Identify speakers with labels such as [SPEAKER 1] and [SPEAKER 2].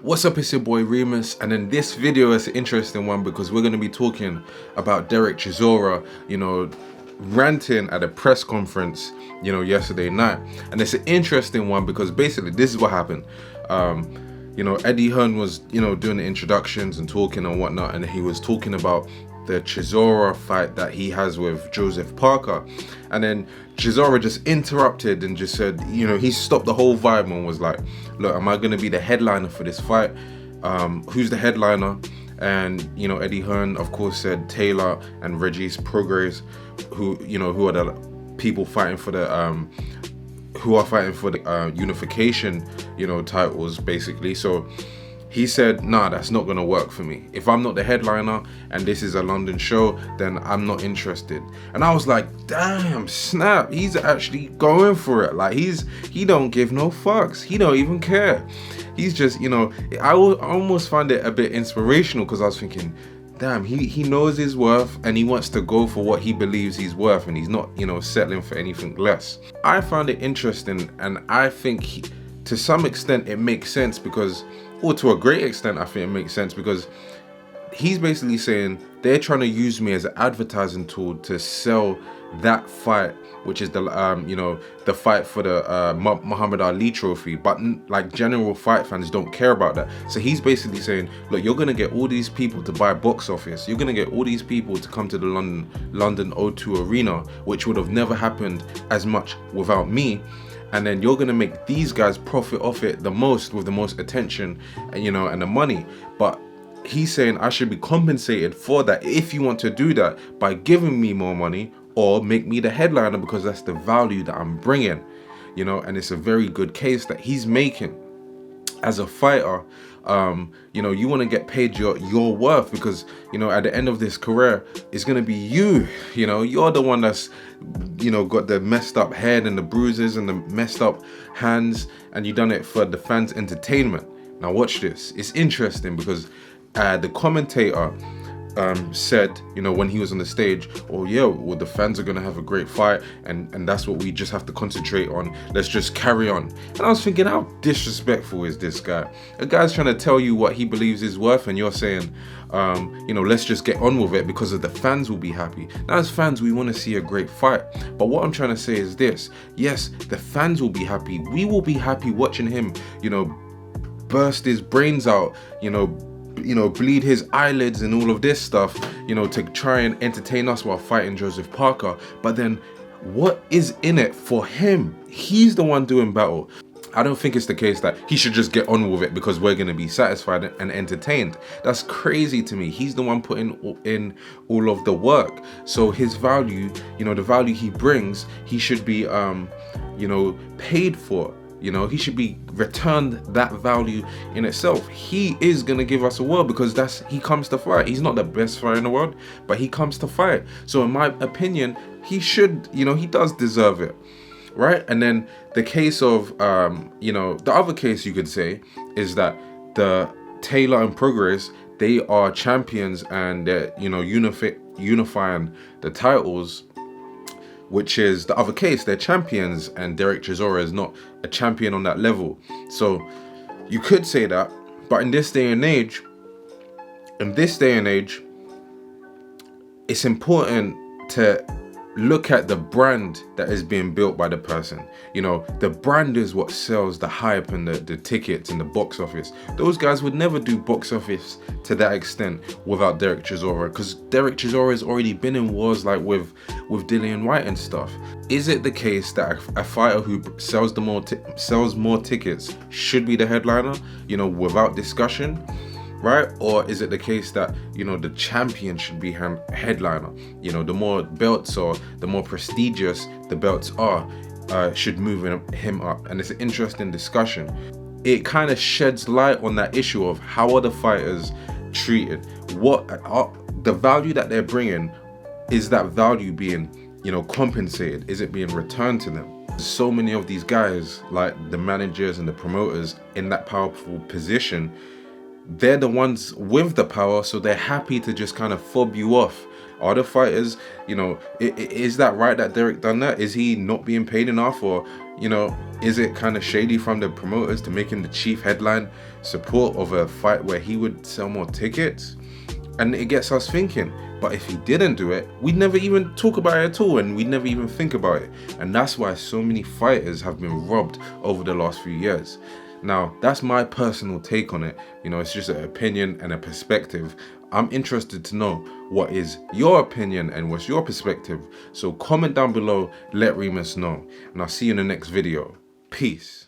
[SPEAKER 1] What's up, it's your boy Reemus, and in this video is an interesting one because we're going to be talking about Derek Chisora, ranting at a press conference, yesterday night. And it's an interesting one because basically this is what happened. Eddie Hearn was, doing the introductions and talking and whatnot, and he was talking about the Chisora fight that he has with Joseph Parker. And then Chisora just interrupted and just said, he stopped the whole vibe and was like, look, am I going to be the headliner for this fight? Who's the headliner? And, Eddie Hearn, of course, said Taylor and Regis Prograis, who are the people fighting for the, unification, titles, basically. So he said, nah, that's not gonna work for me. If I'm not the headliner and this is a London show, then I'm not interested. And I was like, damn, snap, he's actually going for it. Like, he don't give no fucks. He don't even care. He's just, I almost find it a bit inspirational because I was thinking, damn, he knows his worth and he wants to go for what he believes he's worth, and he's not, settling for anything less. I found it interesting, and I think to some extent it makes sense because, or to a great extent, I think it makes sense because he's basically saying they're trying to use me as an advertising tool to sell that fight, which is the the fight for the Muhammad Ali trophy. But like, general fight fans don't care about that. So he's basically saying, look, you're gonna get all these people to buy box office. You're gonna get all these people to come to the London O2 Arena, which would have never happened as much without me. And then you're gonna make these guys profit off it the most, with the most attention, and the money. But he's saying I should be compensated for that if you want to do that by giving me more money or make me the headliner, because that's the value that I'm bringing, and it's a very good case that he's making. As a fighter, you want to get paid your worth, because at the end of this career, it's going to be you're the one that's got the messed up head and the bruises and the messed up hands, and you done it for the fans' entertainment. Now watch this. It's interesting because the commentator said, when he was on the stage, oh yeah, well, the fans are gonna have a great fight, and that's what we just have to concentrate on. Let's just carry on. And I was thinking, how disrespectful is this guy? A guy's trying to tell you what he believes is worth, and you're saying, let's just get on with it because of the fans will be happy. Now, as fans, we want to see a great fight. But what I'm trying to say is this: yes, the fans will be happy. We will be happy watching him, burst his brains out, bleed his eyelids and all of this stuff, to try and entertain us while fighting Joseph Parker. But then what is in it for him? He's the one doing battle. I don't think it's the case that he should just get on with it because we're going to be satisfied and entertained. That's crazy to me. He's the one putting in all of the work. So his value, the value he brings, he should be, paid for. He should be returned that value in itself. He is going to give us a world because he comes to fight. He's not the best fighter in the world, but he comes to fight. So in my opinion, he should, he does deserve it. Right? And then the case of, the other case you could say is that the Taylor and Prograis, they are champions and they're, unifying the titles, which is the other case. They're champions and Derek Chisora is not a champion on that level. So you could say that, but in this day and age, it's important to look at the brand that is being built by the person. The brand is what sells the hype and the tickets and the box office. Those guys would never do box office to that extent without Derek Chisora, because Derek Chisora has already been in wars like with Dillian Whyte and stuff. Is it the case that a fighter who sells more tickets should be the headliner, without discussion? Right? Or is it the case that, the champion should be headliner? The more belts or the more prestigious the belts are, should move him up. And it's an interesting discussion. It kind of sheds light on that issue of how are the fighters treated? What the value that they're bringing, is that value being, compensated? Is it being returned to them? So many of these guys, like the managers and the promoters in that powerful position, they're the ones with the power, so they're happy to just kind of fob you off Are the fighters, is that right that Derek done that? Is he not being paid enough, or is it kind of shady from the promoters to make him the chief headline support of a fight where he would sell more tickets? And it gets us thinking. But if he didn't do it, we'd never even talk about it at all, and we'd never even think about it. And that's why so many fighters have been robbed over the last few years. Now, that's my personal take on it. It's just an opinion and a perspective. I'm interested to know what is your opinion and what's your perspective. So comment down below, let Reemus know. And I'll see you in the next video. Peace.